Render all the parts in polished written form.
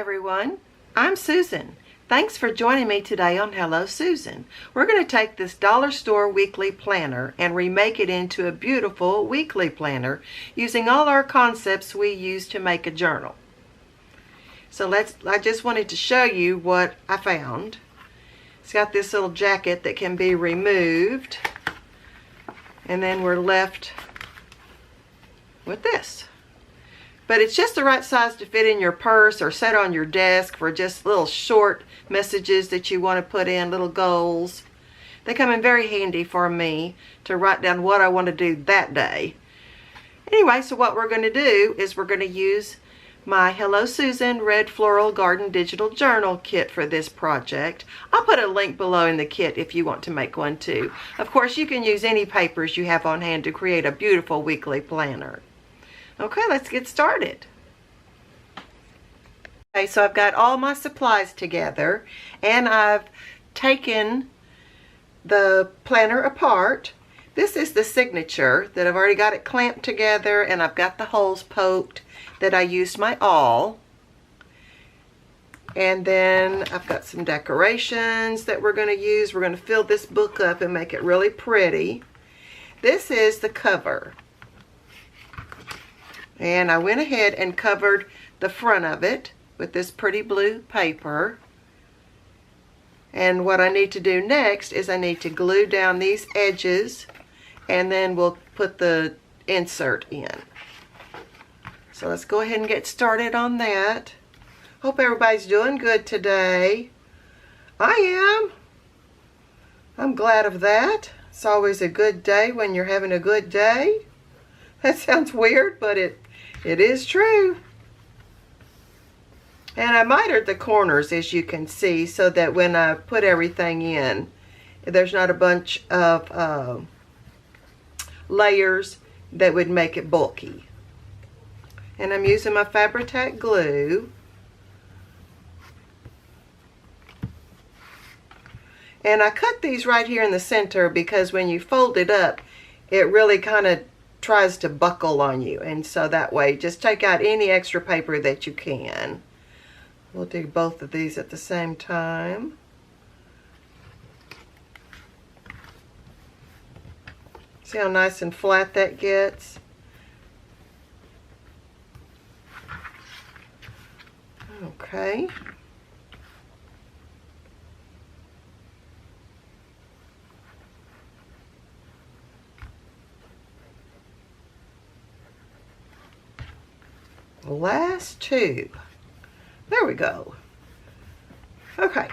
everyone, I'm Susan. Thanks for joining me today on Hello Susan. We're going to take this dollar store weekly planner and remake it into a beautiful weekly planner using all our concepts we use to make a journal. So I just wanted to show you what I found. It's got this little jacket that can be removed, and then we're left with this. But it's just the right size to fit in your purse or set on your desk for just little short messages that you want to put in, little goals. They come in very handy for me to write down what I want to do that day. Anyway, so what we're going to do is we're going to use my Hello Susan Red Floral Garden Digital Journal kit for this project. I'll put a link below in the kit if you want to make one too. Of course, you can use any papers you have on hand to create a beautiful weekly planner. Okay, let's get started. Okay, so I've got all my supplies together, and I've taken the planner apart. This is the signature that I've already got it clamped together, and I've got the holes poked that I used my awl. And then I've got some decorations that we're going to use. We're going to fill this book up and make it really pretty. This is the cover. And I went ahead and covered the front of it with this pretty blue paper. And what I need to do next is I need to glue down these edges, and then we'll put the insert in. So let's go ahead and get started on that. Hope everybody's doing good today. I am. I'm glad of that. It's always a good day when you're having a good day. That sounds weird, but it is true. And I mitered the corners, as you can see, so that when I put everything in, there's not a bunch of layers that would make it bulky. And I'm using my Fabri-Tac glue. And I cut these right here in the center because when you fold it up, it really kind of tries to buckle on you, and so that way just take out any extra paper that you can. We'll do both of these at the same time. See how nice and flat that gets? Okay. Last two. There we go. Okay,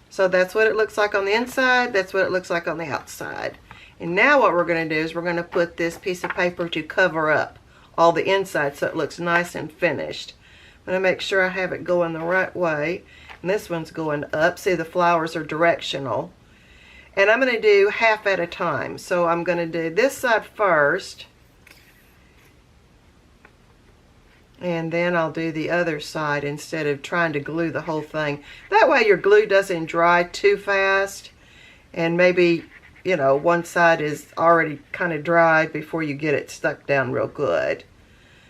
so that's what it looks like on the inside. That's what it looks like on the outside. And now what we're going to do is we're going to put this piece of paper to cover up all the inside so it looks nice and finished. I'm going to make sure I have it going the right way. And this one's going up. See, the flowers are directional. And I'm going to do half at a time. So I'm going to do this side first. And then I'll do the other side instead of trying to glue the whole thing. That way your glue doesn't dry too fast. And maybe, you know, one side is already kind of dried before you get it stuck down real good.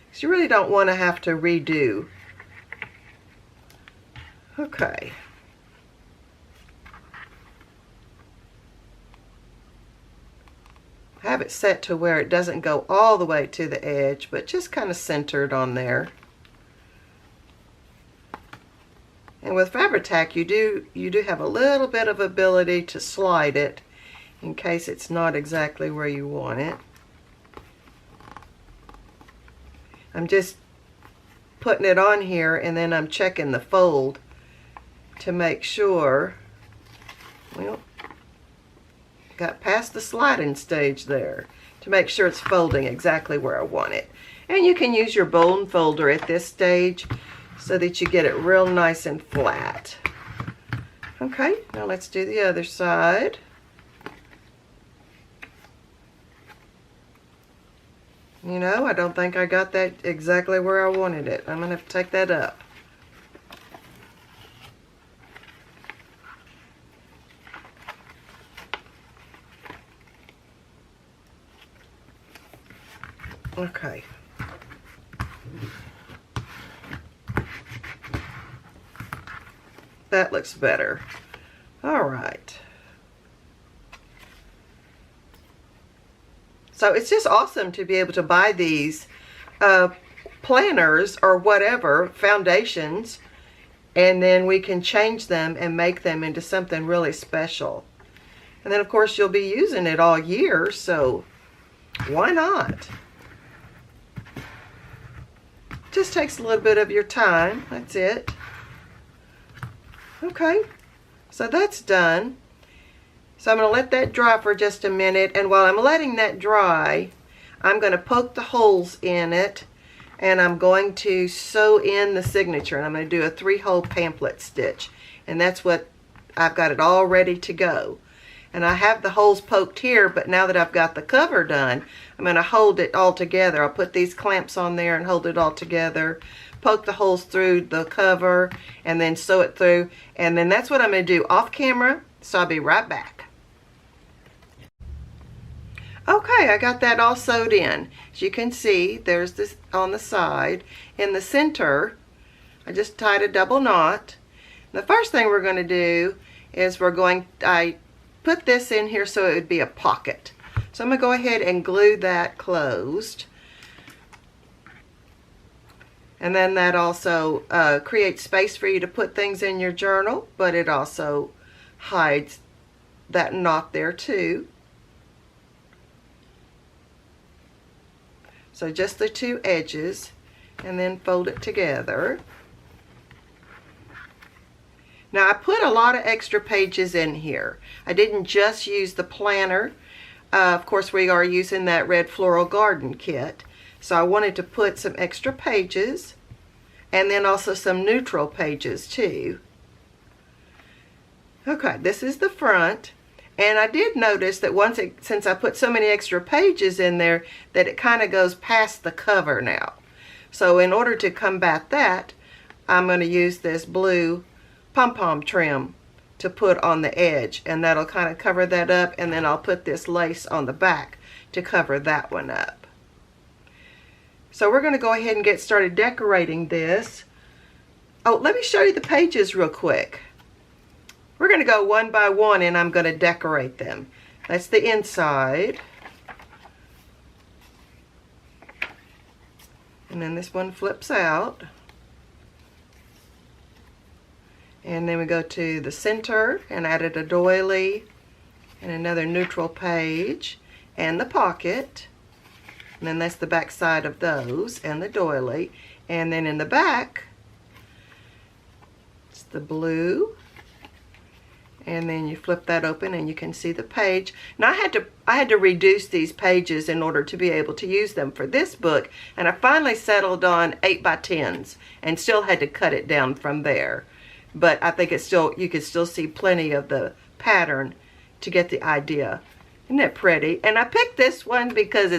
Because you really don't want to have to redo. Okay. Have it set to where it doesn't go all the way to the edge, but just kind of centered on there. And with Fabri-Tac, you do have a little bit of ability to slide it in case it's not exactly where you want it. I'm just putting it on here, and then I'm checking the fold to make sure. Well, got past the sliding stage there to make sure it's folding exactly where I want it. And you can use your bone folder at this stage so that you get it real nice and flat. Okay, now let's do the other side. You know, I don't think I got that exactly where I wanted it. I'm going to have to take that up. Okay. that looks better. All right. So it's just awesome to be able to buy these planners or whatever, foundations, and then we can change them and make them into something really special. And then of course you'll be using it all year, so why not? Just takes a little bit of your time. That's it. Okay, so that's done. So I'm going to let that dry for just a minute, and while I'm letting that dry, I'm going to poke the holes in it, and I'm going to sew in the signature, and I'm going to do a 3-hole pamphlet stitch, and that's what I've got it all ready to go. And I have the holes poked here, but now that I've got the cover done, I'm going to hold it all together. I'll put these clamps on there and hold it all together, poke the holes through the cover, and then sew it through, and then that's what I'm going to do off camera, so I'll be right back. Okay, I got that all sewed in. As you can see, there's this on the side. In the center, I just tied a double knot. The first thing we're going to do is I put this in here so it would be a pocket. So I'm going to go ahead and glue that closed. And then that also creates space for you to put things in your journal, but it also hides that knot there too. So just the 2 edges, and then fold it together. Now I put a lot of extra pages in here. I didn't just use the planner. Of course we are using that red floral garden kit. So I wanted to put some extra pages, and then also some neutral pages too. Okay, this is the front. And I did notice that since I put so many extra pages in there, that it kind of goes past the cover now. So in order to combat that, I'm going to use this blue pom-pom trim to put on the edge, and that'll kind of cover that up, and then I'll put this lace on the back to cover that one up. So we're going to go ahead and get started decorating this. Oh, let me show you the pages real quick. We're going to go one by one, and I'm going to decorate them. That's the inside. And then this one flips out. And then we go to the center and added a doily and another neutral page and the pocket. And then that's the back side of those and the doily. And then in the back, it's the blue. And then you flip that open and you can see the page. Now I had to reduce these pages in order to be able to use them for this book, and I finally settled on 8x10s and still had to cut it down from there. But I think you can still see plenty of the pattern to get the idea. Isn't that pretty? And I picked this one because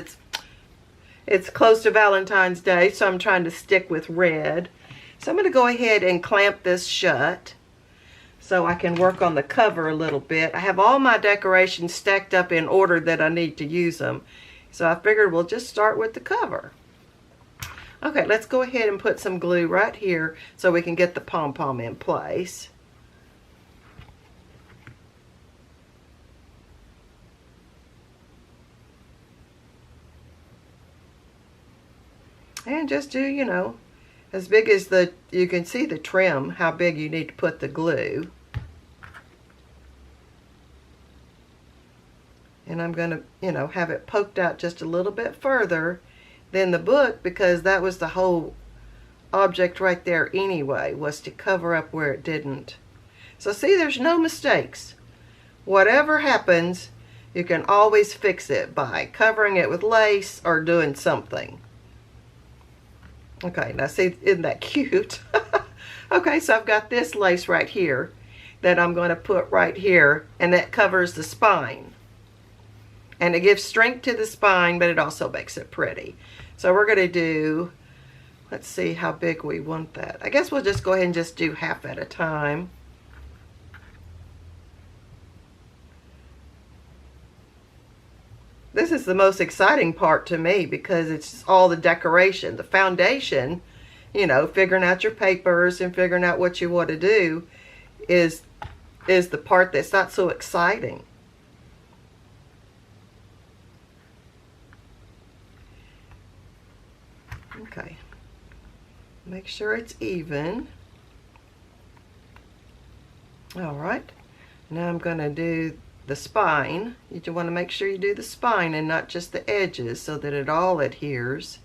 it's close to Valentine's Day, so I'm trying to stick with red. So I'm going to go ahead and clamp this shut, so I can work on the cover a little bit. I have all my decorations stacked up in order that I need to use them. So I figured we'll just start with the cover. Okay, let's go ahead and put some glue right here so we can get the pom-pom in place. And just do, you know, as big as you can see the trim, how big you need to put the glue. And I'm going to, you know, have it poked out just a little bit further than the book, because that was the whole object right there anyway, was to cover up where it didn't. So see, there's no mistakes. Whatever happens, you can always fix it by covering it with lace or doing something. Okay, now see, isn't that cute? Okay, so I've got this lace right here that I'm going to put right here, and that covers the spine. And it gives strength to the spine, but it also makes it pretty. So we're going to do, let's see how big we want that. I guess we'll just go ahead and just do half at a time. This is the most exciting part to me because it's all the decoration. The foundation, you know, figuring out your papers and figuring out what you want to do is the part that's not so exciting. Okay, make sure it's even. All right, now I'm going to do the spine. You just want to make sure you do the spine and not just the edges so that it all adheres.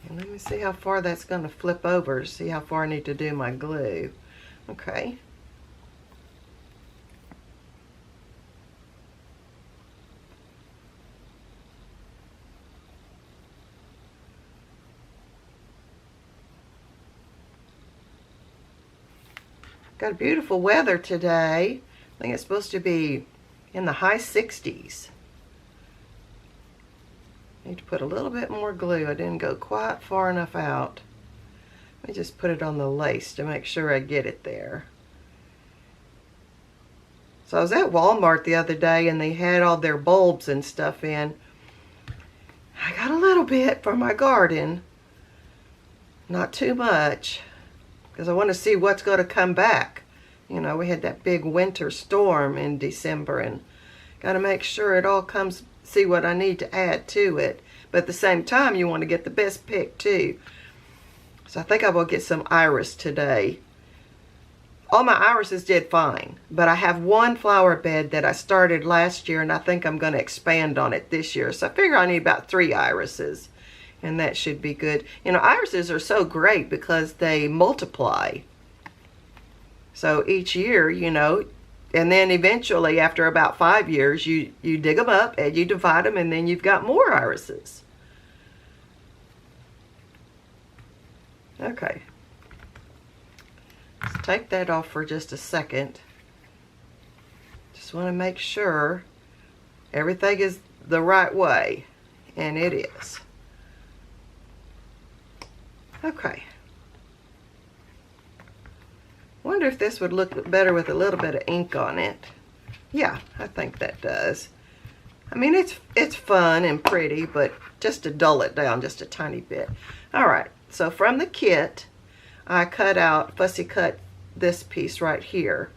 And let me see how far that's going to flip over, see how far I need to do my glue. Okay. Got beautiful weather today. I think it's supposed to be in the high 60s. Need to put a little bit more glue. I didn't go quite far enough out. Let me just put it on the lace to make sure I get it there. So I was at Walmart the other day and they had all their bulbs and stuff in. I got a little bit for my garden. Not too much, because I want to see what's going to come back. You know, we had that big winter storm in December and got to make sure it all comes, see what I need to add to it. But at the same time, you want to get the best pick too. So I think I will get some iris today. All my irises did fine, but I have one flower bed that I started last year and I think I'm going to expand on it this year. So I figure I need about 3 irises. And that should be good. You know, irises are so great because they multiply. So each year, you know, and then eventually after about 5 years, you dig them up and you divide them and then you've got more irises. Okay. Let's take that off for just a second. Just want to make sure everything is the right way. And it is. Okay. Wonder if this would look better with a little bit of ink on it. Yeah, I think that does. I mean, it's fun and pretty, but just to dull it down just a tiny bit. All right, so from the kit, I fussy cut this piece right here.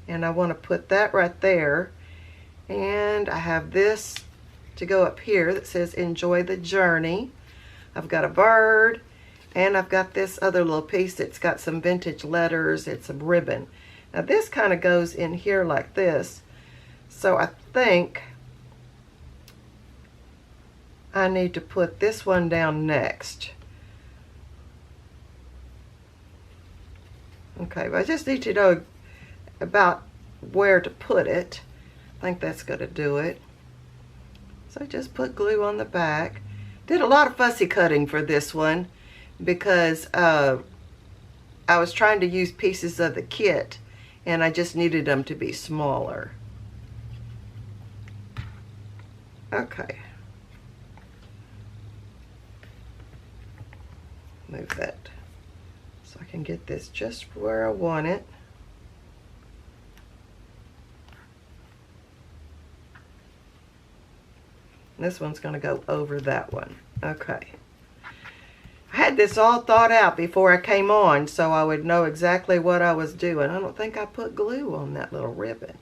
And I want to put that right there. And I have this to go up here that says, enjoy the journey. I've got a bird. And I've got this other little piece that's got some vintage letters. It's a ribbon. Now this kind of goes in here like this. So I think I need to put this one down next. Okay, but I just need to know about where to put it. I think that's going to do it. So just put glue on the back. Did a lot of fussy cutting for this one, because I was trying to use pieces of the kit and I just needed them to be smaller. Okay. Move that so I can get this just where I want it. This one's going to go over that one. Okay. I had this all thought out before I came on so I would know exactly what I was doing. I don't think I put glue on that little ribbon.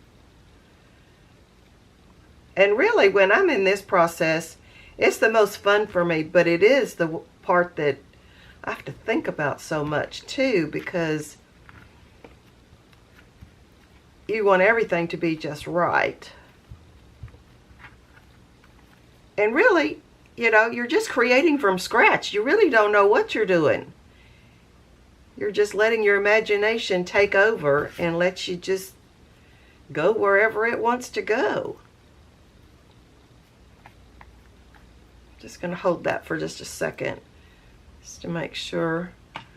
And really, when I'm in this process, it's the most fun for me, but it is the part that I have to think about so much too, because you want everything to be just right. And really, you know, you're just creating from scratch. You really don't know what you're doing. You're just letting your imagination take over and let you just go wherever it wants to go. Just going to hold that for just a second, just to make sure.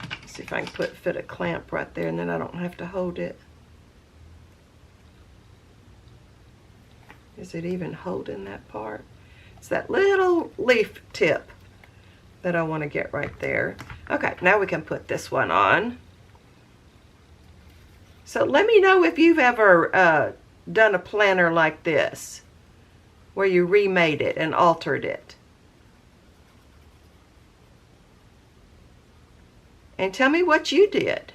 Let's see if I can fit a clamp right there, and then I don't have to hold it. Is it even holding that part? It's that little leaf tip that I want to get right there. Okay, now we can put this one on. So let me know if you've ever done a planner like this, where you remade it and altered it. and tell me what you did.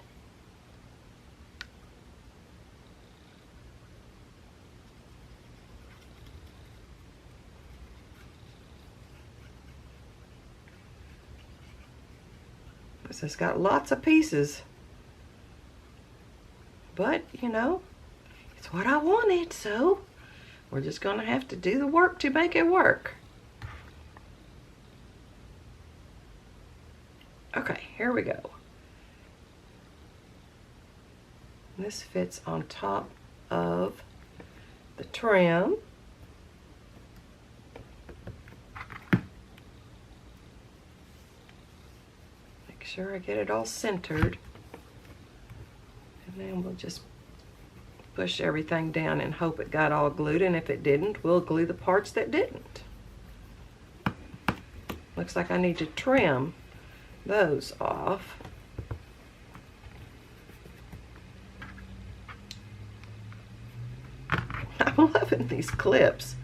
This has got lots of pieces, but you know, it's what I wanted, so we're just gonna have to do the work to make it work. Okay, here we go. This fits on top of the trim. Make sure I get it all centered. And then we'll just push everything down and hope it got all glued, and if it didn't, we'll glue the parts that didn't. Looks like I need to trim those off. I'm loving these clips.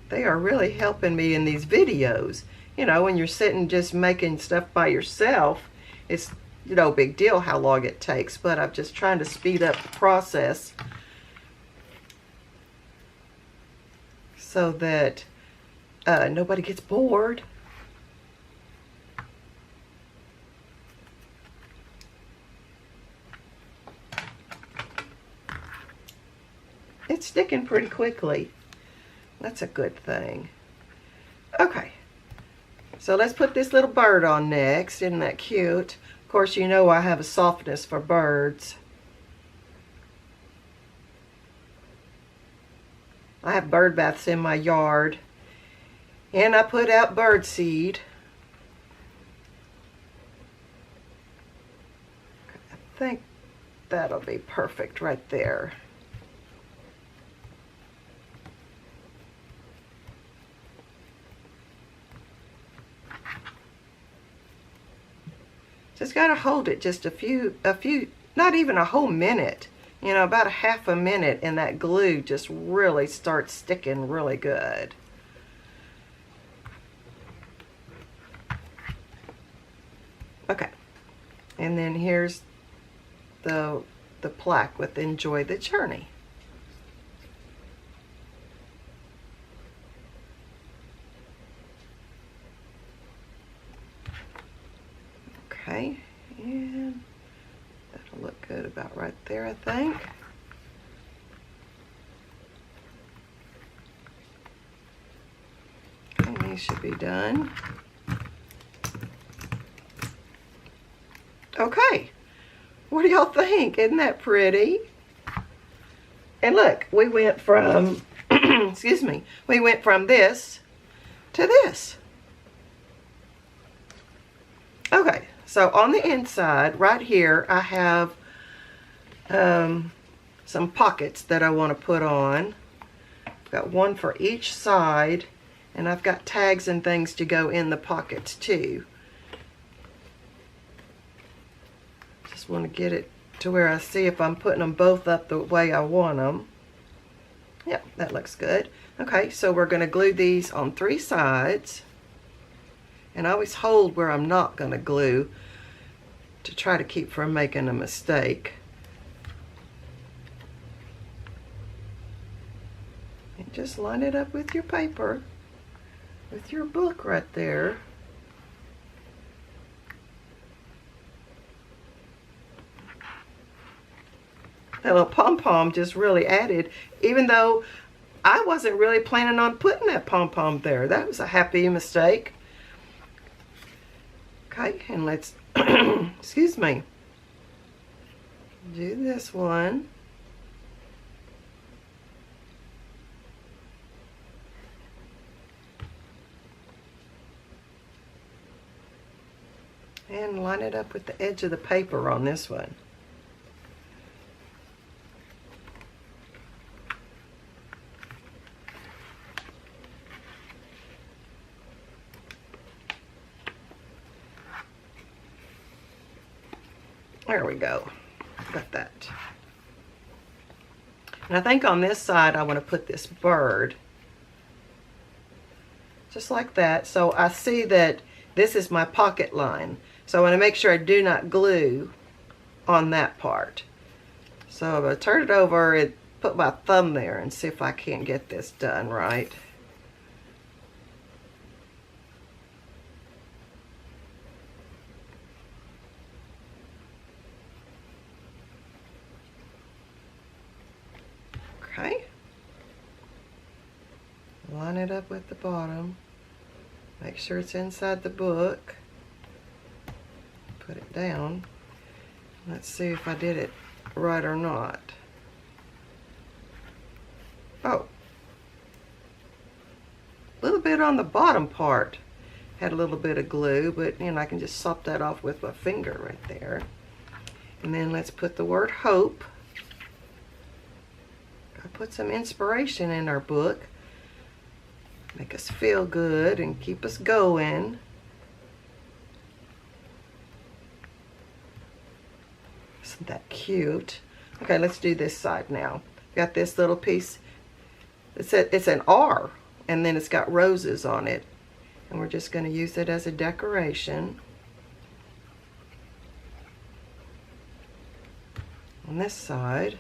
They are really helping me in these videos. You know, when you're sitting just making stuff by yourself, it's no big deal how long it takes, but I'm just trying to speed up the process so that nobody gets bored. It's sticking pretty quickly. That's a good thing. Okay, so let's put this little bird on next. Isn't that cute? Of course, you know I have a softness for birds. I have bird baths in my yard, and I put out bird seed. I think that'll be perfect right there. Just got to hold it just a few, not even a whole minute, you know, about a half a minute, and that glue just really starts sticking really good. Okay, and then here's the plaque with "Enjoy the Journey." Okay, and that'll look good about right there, I think. Okay, these should be done. Okay, what do y'all think? Isn't that pretty? And look, we went from, excuse me, we went from this to this. Okay. So on the inside, right here, I have some pockets that I want to put on. I've got one for each side, and I've got tags and things to go in the pockets too. Just want to get it to where I see if I'm putting them both up the way I want them. Yep, that looks good. Okay, so we're going to glue these on 3 sides. And I always hold where I'm not going to glue to try to keep from making a mistake. And just line it up with your paper, with your book right there. That little pom-pom just really added, even though I wasn't really planning on putting that pom-pom there. That was a happy mistake. Okay, and let's, excuse me, do this one. And line it up with the edge of the paper on this one. There we go. Got that. And I think on this side I want to put this bird. Just like that. So I see that this is my pocket line. So I want to make sure I do not glue on that part. So I'm going to turn it over and put my thumb there and see if I can't get this done right. Okay. Line it up with the bottom. Make sure it's inside the book. Put it down. Let's see if I did it right or not. Oh. A little bit on the bottom part. Had a little bit of glue, but I can just sop that off with my finger right there. And then let's put the word hope. I put some inspiration in our book. Make us feel good and keep us going. Isn't that cute? Okay, let's do this side now. Got this little piece. It's an R, and then it's got roses on it. And we're just going to use it as a decoration. On this side.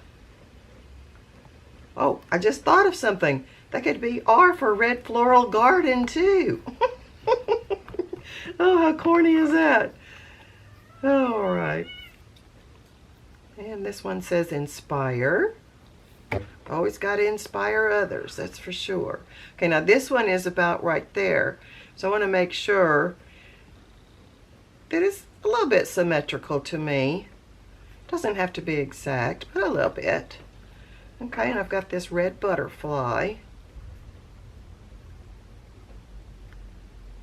Oh, I just thought of something. That could be R for Red Floral Garden too. Oh, how corny is that? All right. And this one says inspire. Always got to inspire others, that's for sure. Okay, now this one is about right there. So I want to make sure that it's a little bit symmetrical to me. Doesn't have to be exact, but a little bit. Okay, and I've got this red butterfly.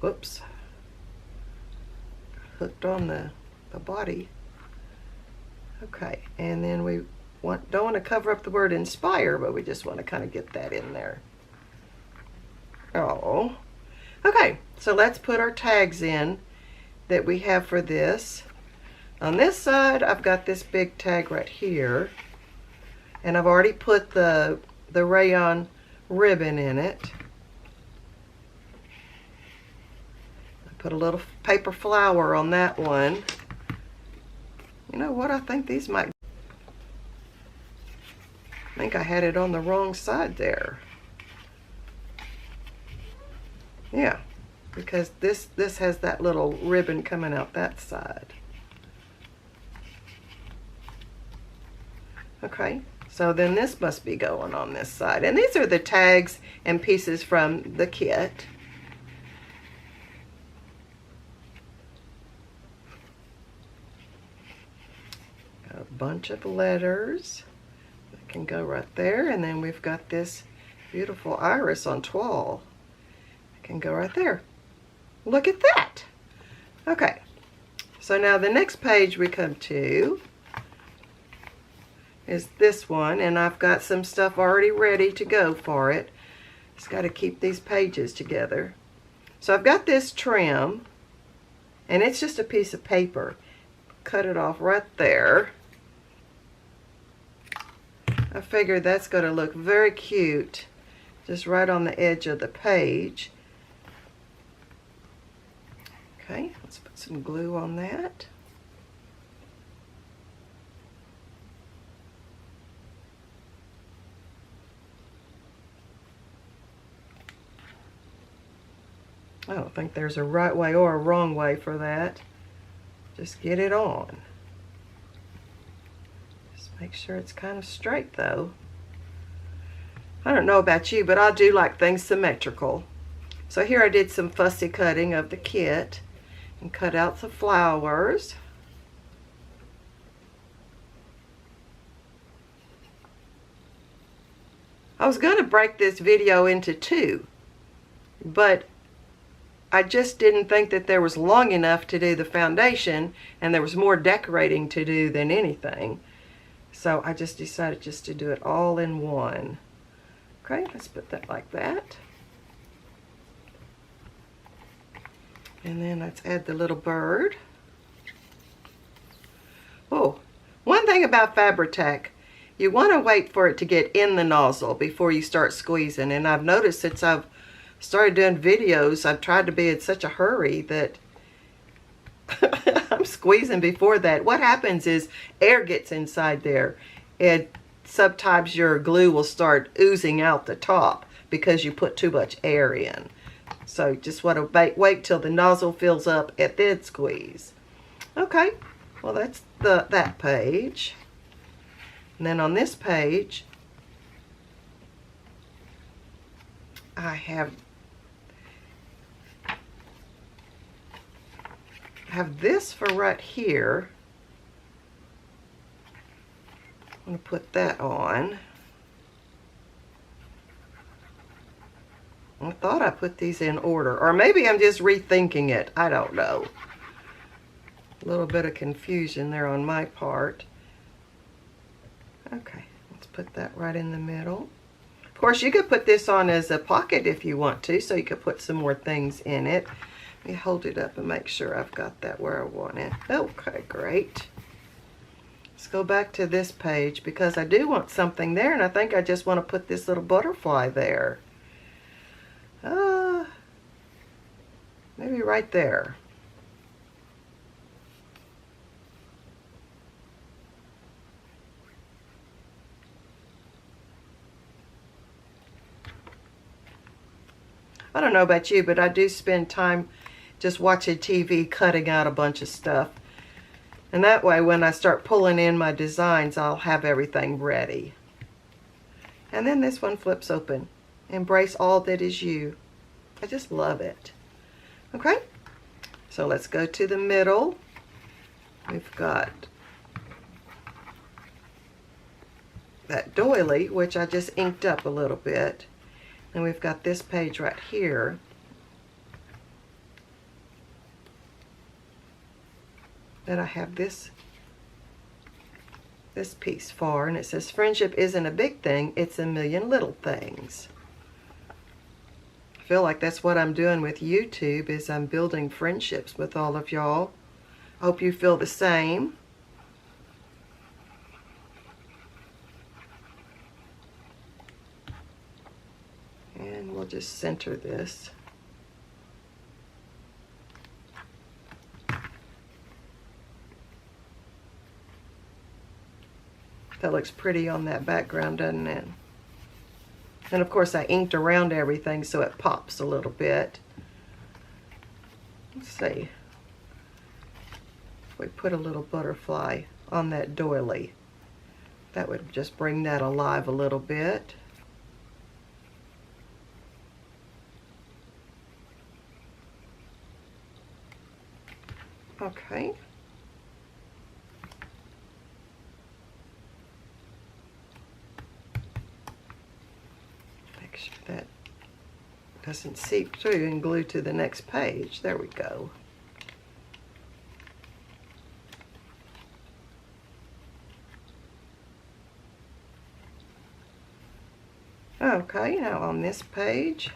Whoops. Hooked on the body. Okay, and then we don't want to cover up the word inspire, but we just want to kind of get that in there. Oh. Okay, so let's put our tags in that we have for this. On this side, I've got this big tag right here, and I've already put the rayon ribbon in it. Put a little paper flower on that one. You know what? I think these might... I think I had it on the wrong side there. Yeah, because this has that little ribbon coming out that side. Okay, so then this must be going on this side. And these are the tags and pieces from the kit. A bunch of letters that can go right there, and then we've got this beautiful iris on toile. It can go right there. Look at that. Okay, so now the next page we come to is this one, and I've got some stuff already ready to go for it. Just got to keep these pages together. So I've got this trim, and it's just a piece of paper. Cut it off right there. I figured that's going to look very cute just right on the edge of the page. Okay, let's put some glue on that. I don't think there's a right way or a wrong way for that. Just get it on. Make sure it's kind of straight though. I don't know about you, but I do like things symmetrical. So here I did some fussy cutting of the kit and cut out some flowers. I was going to break this video into two, but I just didn't think that there was long enough to do the foundation, and there was more decorating to do than anything. So I just decided just to do it all in one. Okay, let's put that like that. And then let's add the little bird. Oh, one thing about Fabri-Tac, you want to wait for it to get in the nozzle before you start squeezing. And I've noticed since I've started doing videos, I've tried to be in such a hurry that I'm I'm squeezing before that. What happens is air gets inside there. Sometimes your glue will start oozing out the top because you put too much air in. So just want to wait till the nozzle fills up and then squeeze. Okay, well that's that page. And then on this page, I have this for right here. I'm going to put that on. I thought I put these in order, or maybe I'm just rethinking it. I don't know. A little bit of confusion there on my part. Okay, let's put that right in the middle. Of course, you could put this on as a pocket if you want to, so you could put some more things in it. Let me hold it up and make sure I've got that where I want it. Okay, great. Let's go back to this page because I do want something there, and I think I just want to put this little butterfly there. Maybe right there. I don't know about you, but I do spend time just watching TV, cutting out a bunch of stuff. And that way, when I start pulling in my designs, I'll have everything ready. And then this one flips open. Embrace all that is you. I just love it. Okay, so let's go to the middle. We've got that doily, which I just inked up a little bit. And we've got this page right here. That I have this piece for, and it says, friendship isn't a big thing, it's a million little things. I feel like that's what I'm doing with YouTube, is I'm building friendships with all of y'all. I hope you feel the same. And we'll just center this. That looks pretty on that background, doesn't it? And of course I inked around everything so it pops a little bit. Let's see. If we put a little butterfly on that doily, that would just bring that alive a little bit. Okay. Make sure that doesn't seep through and glue to the next page. There we go. Okay, now on this page,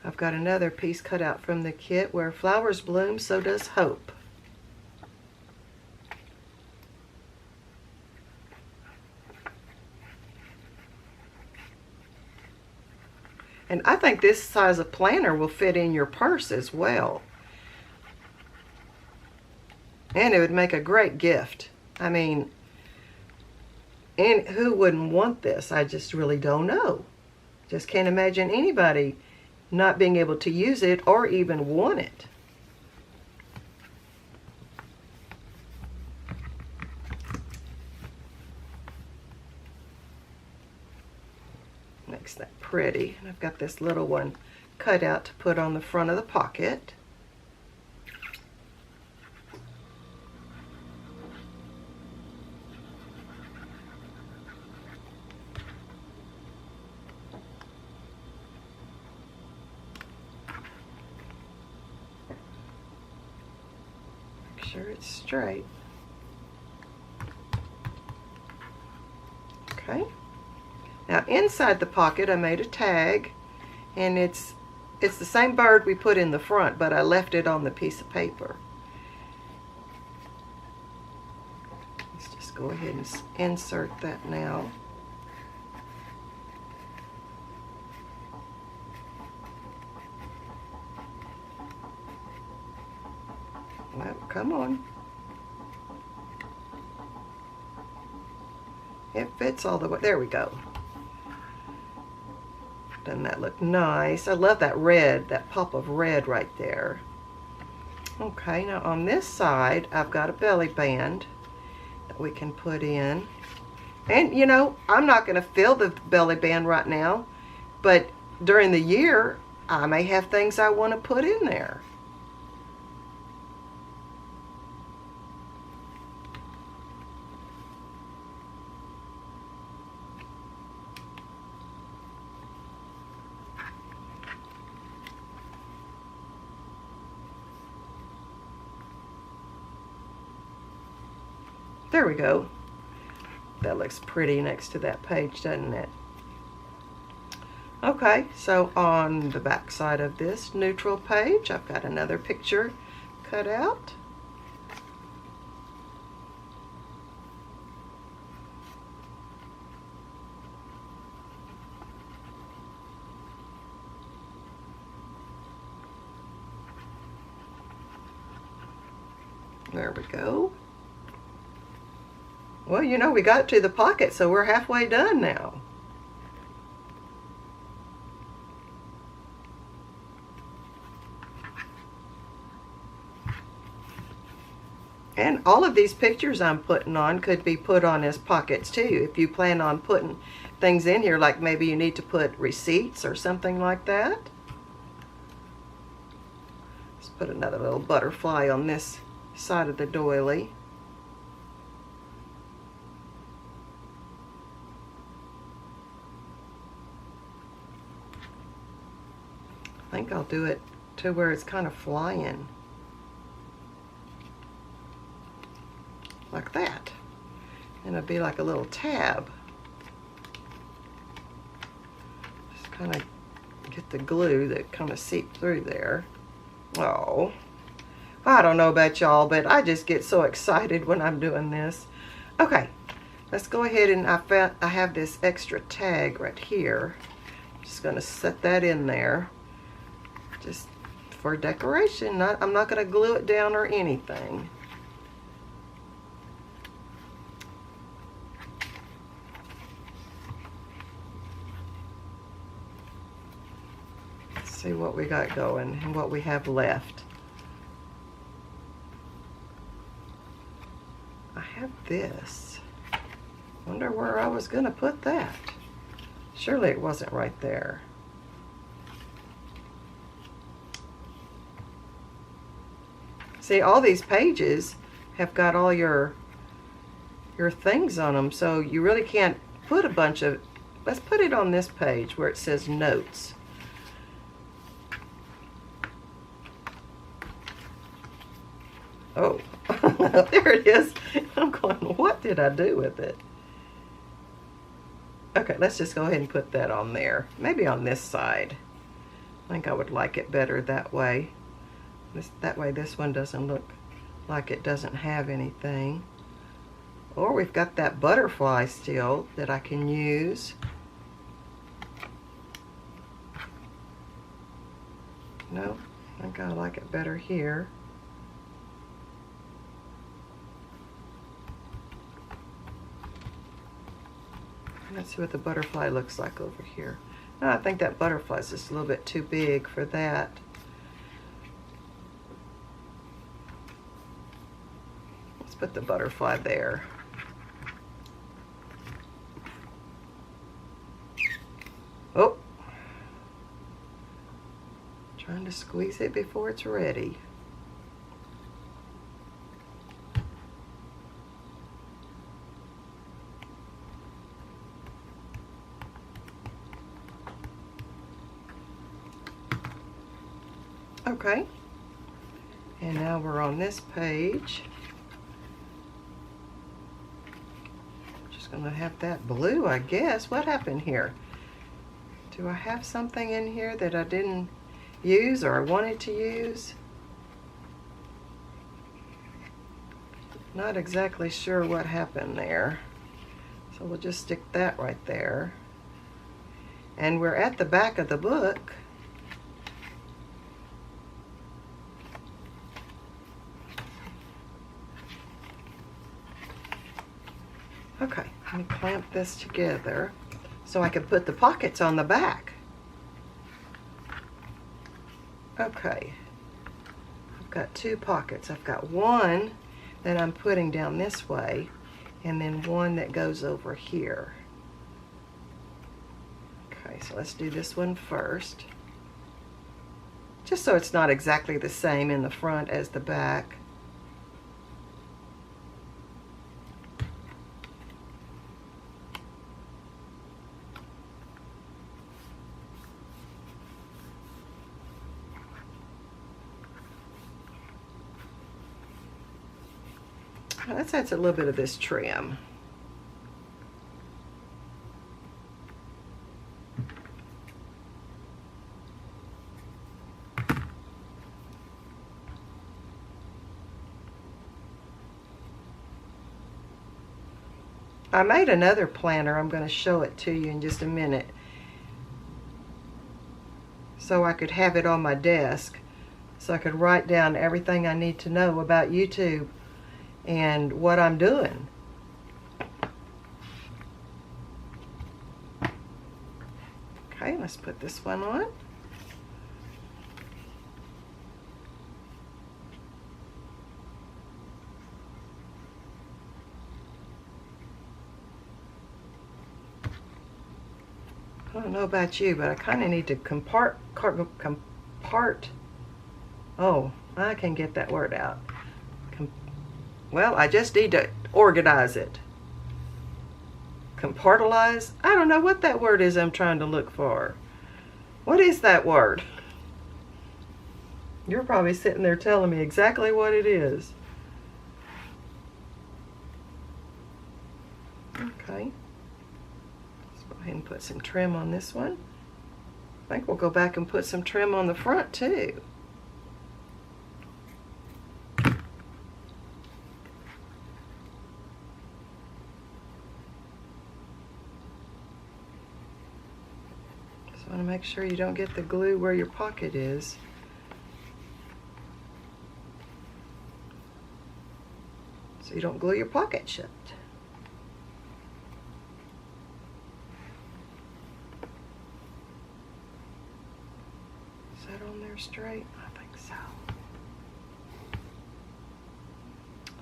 I've got another piece cut out from the kit. Where flowers bloom, so does hope. And I think this size of planner will fit in your purse as well. And it would make a great gift. I mean, and who wouldn't want this? I just really don't know. Just can't imagine anybody not being able to use it or even want it. Makes that pretty. And I've got this little one cut out to put on the front of the pocket. Make sure it's straight. Okay. Now inside the pocket I made a tag, and it's the same bird we put in the front, but I left it on the piece of paper. Let's just go ahead and insert that now. come on. It fits all the way. There we go. Doesn't that look nice? I love that red, that pop of red right there. Okay, now on this side, I've got a belly band that we can put in. And you know, I'm not going to fill the belly band right now, but during the year, I may have things I want to put in there. There we go. That looks pretty next to that page, doesn't it? Okay, so on the back side of this neutral page, I've got another picture cut out. There we go. Well, you know, we got to the pocket, so we're halfway done now. And all of these pictures I'm putting on could be put on as pockets too. If you plan on putting things in here, like maybe you need to put receipts or something like that. Let's put another little butterfly on this side of the doily. I think I'll do it to where it's kind of flying. Like that. And it'll be like a little tab. Just kind of get the glue that kind of seep through there. Oh, I don't know about y'all, but I just get so excited when I'm doing this. Okay, let's go ahead and I have this extra tag right here. I'm just going to set that in there. Just for decoration. I'm not going to glue it down or anything. Let's see what we got going and what we have left. I have this. Wonder where I was going to put that. Surely it wasn't right there. See, all these pages have got all your things on them, so you really can't put a bunch of... Let's put it on this page where it says notes. Oh, there it is. I'm going, what did I do with it? Okay, let's just go ahead and put that on there. Maybe on this side. I think I would like it better that way. That way this one doesn't look like it doesn't have anything. Or we've got that butterfly still that I can use. No, I think I like it better here. Let's see what the butterfly looks like over here. No, I think that butterfly is just a little bit too big for that. Let's put the butterfly there. Oh, trying to squeeze it before it's ready. Okay, and now we're on this page. Just gonna have that blue, I guess. What happened here? Do I have something in here that I didn't use or I wanted to use? Not exactly sure what happened there. So we'll just stick that right there. And we're at the back of the book. Okay, let me clamp this together so I can put the pockets on the back. Okay, I've got two pockets. I've got one that I'm putting down this way, and then one that goes over here. Okay, so let's do this one first, just so it's not exactly the same in the front as the back. Let's add a little bit of this trim. I made another planner. I'm going to show it to you in just a minute, so I could have it on my desk, so I could write down everything I need to know about YouTube and what I'm doing. Okay, let's put this one on. I don't know about you, but I kind of need to oh, I can get that word out. Well, I just need to organize it. Compartmentalize? I don't know what that word is I'm trying to look for. What is that word? You're probably sitting there telling me exactly what it is. Okay. Let's go ahead and put some trim on this one. I think we'll go back and put some trim on the front too. Just want to make sure you don't get the glue where your pocket is. So you don't glue your pocket shut. Is that on there straight? I think so.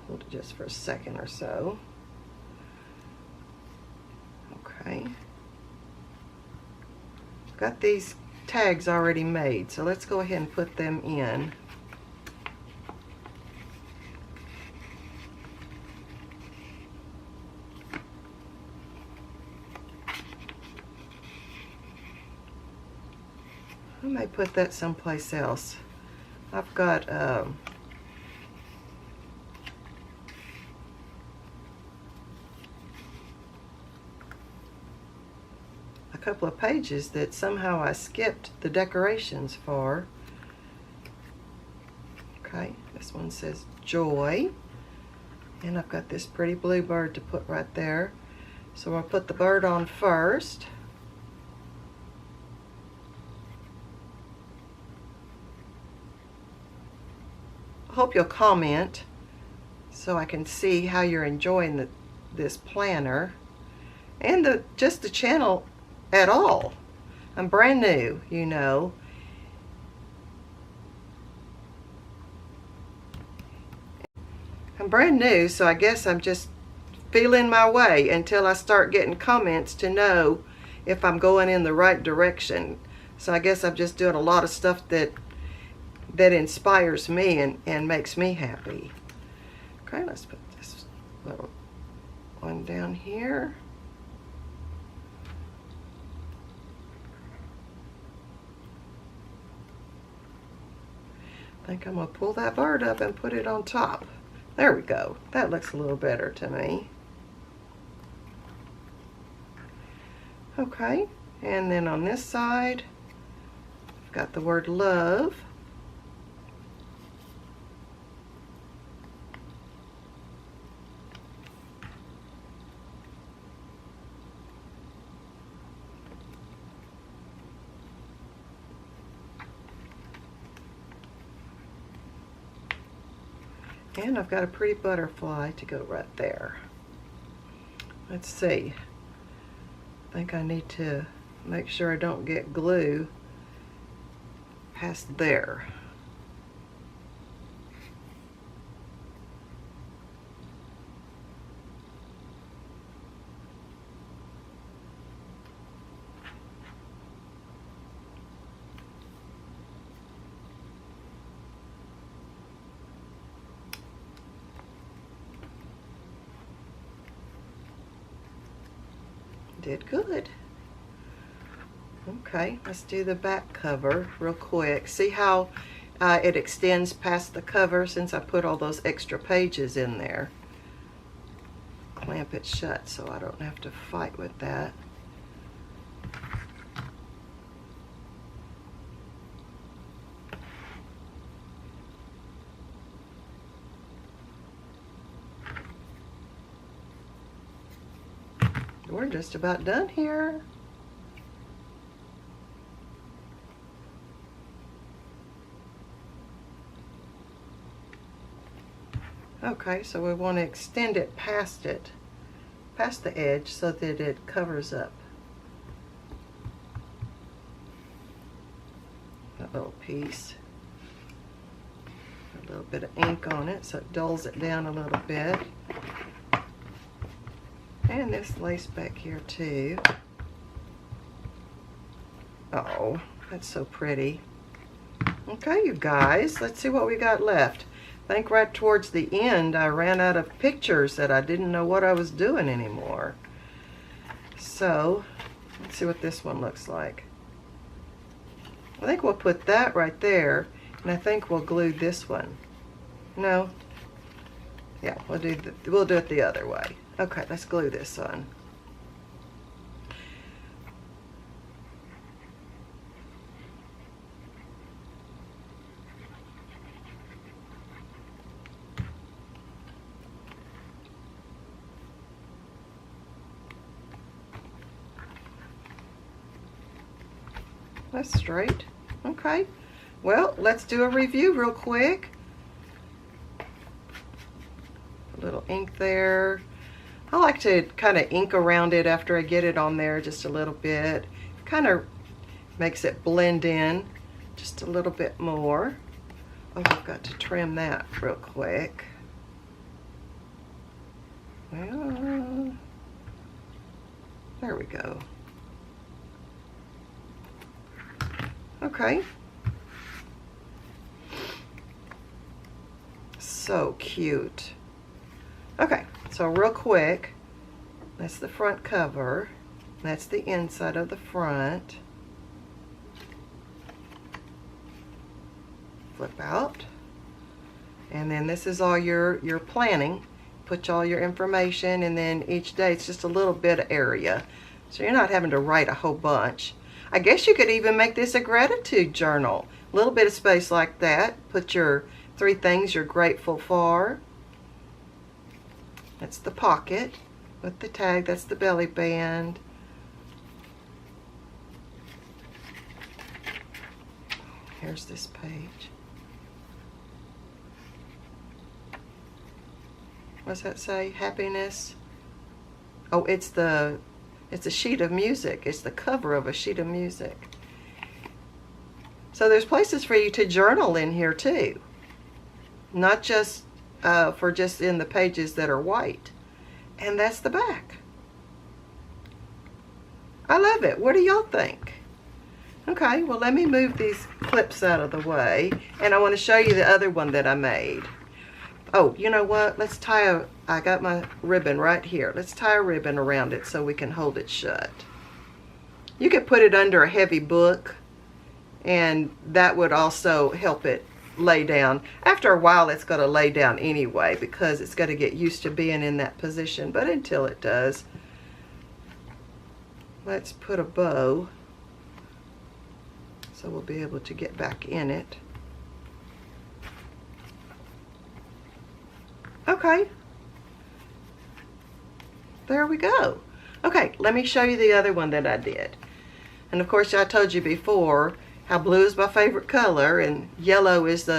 Hold it just for a second or so. Okay. Got these tags already made, so let's go ahead and put them in. I may put that someplace else. I've got a couple of pages that somehow I skipped the decorations for. Okay, this one says joy, and I've got this pretty blue bird to put right there. So I'll put the bird on first. I hope you'll comment so I can see how you're enjoying this planner and just the channel at all. I'm brand new, you know. I'm brand new, so I guess I'm just feeling my way until I start getting comments to know if I'm going in the right direction. So I guess I'm just doing a lot of stuff that inspires me and makes me happy. Okay, let's put this little one down here. I think I'm going to pull that bird up and put it on top. There we go. That looks a little better to me. Okay, and then on this side, I've got the word love. And I've got a pretty butterfly to go right there. let's see. I think I need to make sure I don't get glue past there. Did good. Okay, let's do the back cover real quick. See how it extends past the cover since I put all those extra pages in there. Clamp it shut so I don't have to fight with that. We're just about done here. Okay, so we want to extend it past the edge so that it covers up that little piece. A little bit of ink on it so it dulls it down a little bit. And this lace back here too. Oh, that's so pretty. Okay, you guys, let's see what we got left. I think right towards the end I ran out of pictures that I didn't know what I was doing anymore. So, let's see what this one looks like. I think we'll put that right there, and I think we'll glue this one. No? Yeah, we'll do it the other way. Okay, let's glue this on. That's straight. Okay. Well, let's do a review real quick. A little ink there. I like to kind of ink around it after I get it on there just a little bit. Kind of makes it blend in just a little bit more. Oh, I've got to trim that real quick. Well, there we go. Okay. So cute. Okay, so real quick, that's the front cover. That's the inside of the front. Flip out. And then this is all your planning. Put all your information, and then each day it's just a little bit of area. So you're not having to write a whole bunch. I guess you could even make this a gratitude journal. A little bit of space like that. Put your 3 things you're grateful for. That's the pocket with the tag. That's the belly band. Here's this page. What's that say? Happiness. Oh, it's a sheet of music. It's the cover of a sheet of music. So there's places for you to journal in here too. Not just for just in the pages that are white. And that's the back. I love it. What do y'all think? Okay, well, let me move these clips out of the way, and I want to show you the other one that I made. Oh, you know what? Let's tie I got my ribbon right here. Let's tie a ribbon around it so we can hold it shut. You could put it under a heavy book, and that would also help it lay down. After a while, it's going to lay down anyway because it's going to get used to being in that position, but until it does, let's put a bow so we'll be able to get back in it. Okay, there we go. Okay, let me show you the other one that I did. And of course, I told you before how blue is my favorite color, and yellow is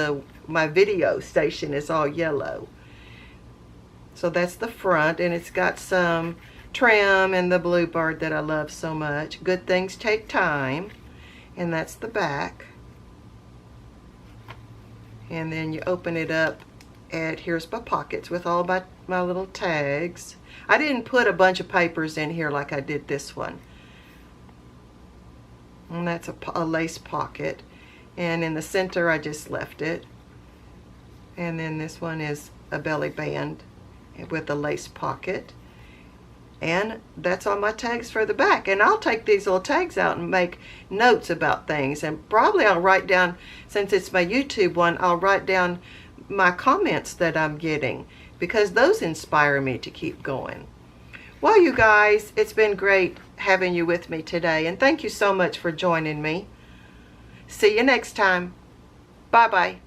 my video station is all yellow. So that's the front, and it's got some trim and the bluebird that I love so much. Good things take time. And that's the back. And then you open it up, and here's my pockets with all my little tags. I didn't put a bunch of papers in here like I did this one. And that's a lace pocket. And in the center I just left it. And then this one is a belly band with a lace pocket. And that's all my tags for the back. And I'll take these little tags out and make notes about things. And probably I'll write down, since it's my YouTube one, I'll write down my comments that I'm getting, because those inspire me to keep going. Well, you guys, it's been great having you with me today. And thank you so much for joining me. See you next time. Bye-bye.